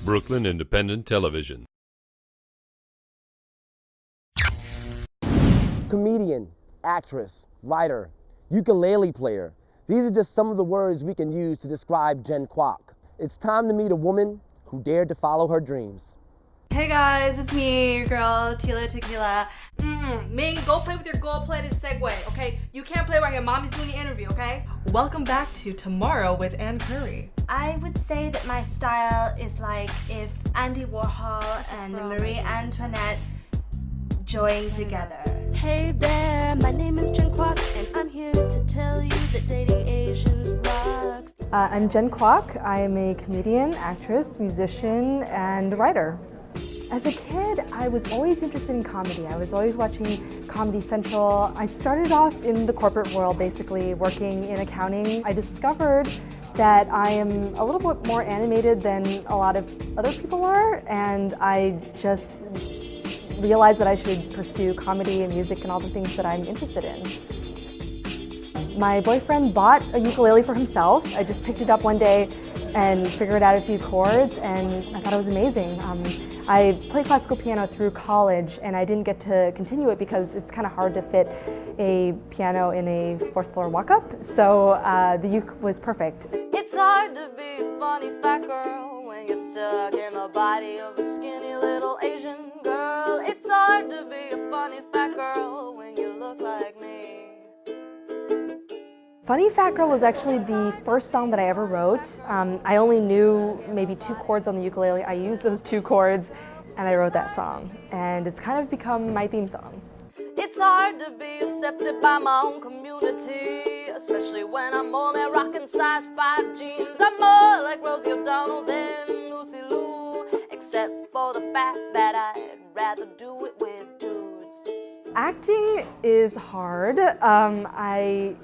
Brooklyn Independent Television. Comedian, actress, writer, ukulele player. These are just some of the words we can use to describe Jen Kwok. It's time to meet a woman who dared to follow her dreams. Hey guys, it's me, your girl, Tila Tequila. Ming, go play with your gold-plated Segway, okay? You can't play right here. Mommy's doing the interview, okay? Welcome back to Tomorrow with Ann Curry. I would say that my style is like if Andy Warhol and Marie Antoinette joined together. Hey there, my name is Jen Kwok, and I'm here to tell you that dating Asians rocks. I'm Jen Kwok. I am a comedian, actress, musician, and writer. As a kid, I was always interested in comedy. I was always watching Comedy Central. I started off in the corporate world, basically working in accounting. I discovered that I am a little bit more animated than a lot of other people are, and I just realized that I should pursue comedy and music and all the things that I'm interested in. My boyfriend bought a ukulele for himself. I just picked it up one day and figured out a few chords, and I thought it was amazing. I played classical piano through college, and I didn't get to continue it because it's kind of hard to fit a piano in a fourth floor walk-up, so the uke was perfect. It's hard to be a funny fat girl when you're stuck in the body of a skinny little Asian girl. It's hard to be a funny fat girl when you look like me. Funny Fat Girl was actually the first song that I ever wrote. I only knew maybe 2 chords on the ukulele. I used those 2 chords and I wrote that song. And it's kind of become my theme song. It's hard to be accepted by my own community, especially when I'm only rocking size 5 jeans. I'm more like Rosie O'Donnell than Lucy Liu, except for the fact that I'd rather do it with dudes. Acting is hard. I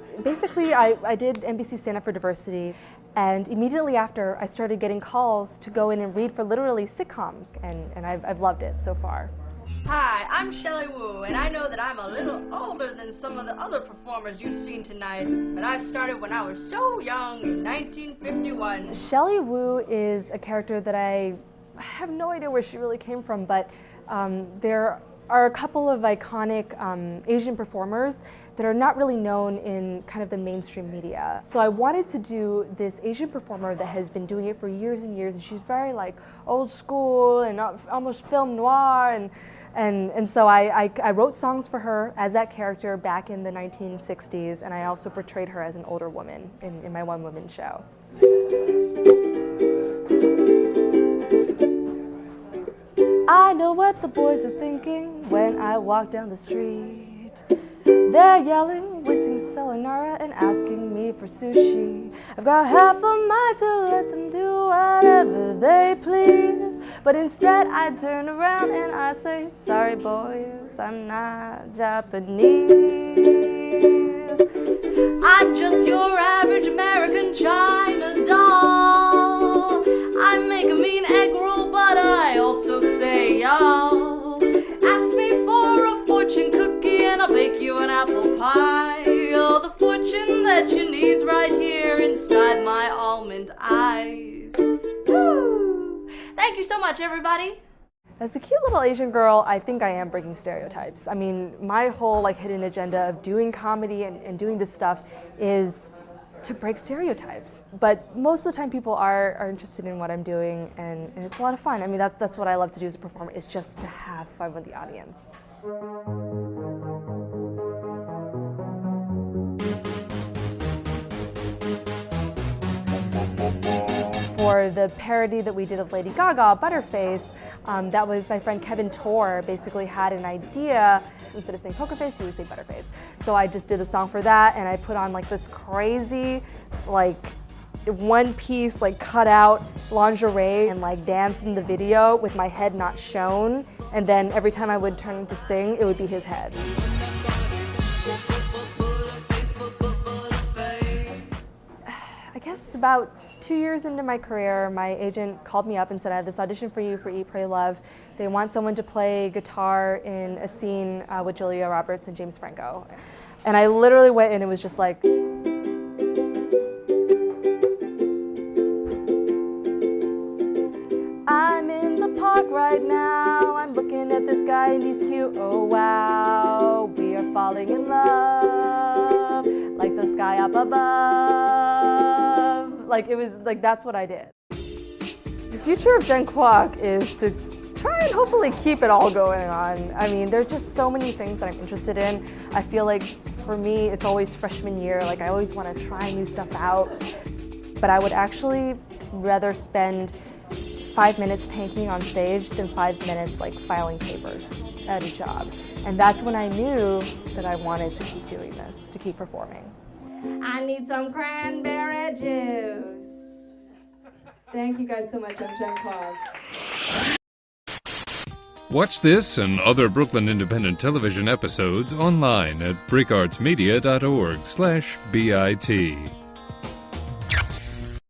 did NBC Stand Up for Diversity, and immediately after I started getting calls to go in and read for literally sitcoms, and I've loved it so far. Hi, I'm Shelley Wu, and I know that I'm a little older than some of the other performers you've seen tonight, but I started when I was so young in 1951. Shelley Wu is a character that I have no idea where she really came from, but there are a couple of iconic Asian performers that are not really known in kind of the mainstream media. So I wanted to do this Asian performer that has been doing it for years and years, and she's very like old school and almost film noir, and so I wrote songs for her as that character back in the 1960s, and I also portrayed her as an older woman in my one-woman show. I know what the boys are thinking when I walk down the street. They're yelling, whistling sayonara, and asking me for sushi. I've got half a mind to let them do whatever they please, but instead I turn around and I say, sorry boys, I'm not Japanese. I'm just your average American China doll. I make a mean egg roll, but I also say y'all. Ask me for a fortune cookie and I'll bake you an apple pie. Oh, the fortune that you need's right here inside my almond eyes. Woo! Thank you so much, everybody. As the cute little Asian girl, I think I am breaking stereotypes. I mean, my whole hidden agenda of doing comedy and doing this stuff is to break stereotypes. But most of the time people are interested in what I'm doing, and it's a lot of fun. I mean, that's what I love to do as a performer, is just to have fun with the audience. For the parody that we did of Lady Gaga, Butterface, that was my friend Kevin Tor basically had an idea. Instead of saying poker face, he would say Butterface. So I just did a song for that, and I put on this crazy, one-piece, cut out lingerie and danced in the video with my head not shown. And then every time I would turn to sing, it would be his head. I guess about 2 years into my career, my agent called me up and said, I have this audition for you for Eat, Pray, Love. They want someone to play guitar in a scene with Julia Roberts and James Franco. And I literally went in and was just like, I right now. I'm looking at this guy and he's cute. Oh wow, we are falling in love like the sky up above. Like, it was like, that's what I did. The future of Gen Kwok is to try and hopefully keep it all going on. I mean, there's just so many things that I'm interested in. I feel like for me, it's always freshman year. Like, I always want to try new stuff out. But I would actually rather spend 5 minutes tanking on stage than 5 minutes like filing papers at a job. And that's when I knew that I wanted to keep doing this, to keep performing. I need some cranberry juice. Thank you guys so much. I'm Gen Kwok. Watch this and other Brooklyn Independent Television episodes online at breakartsmedia.org/BIT.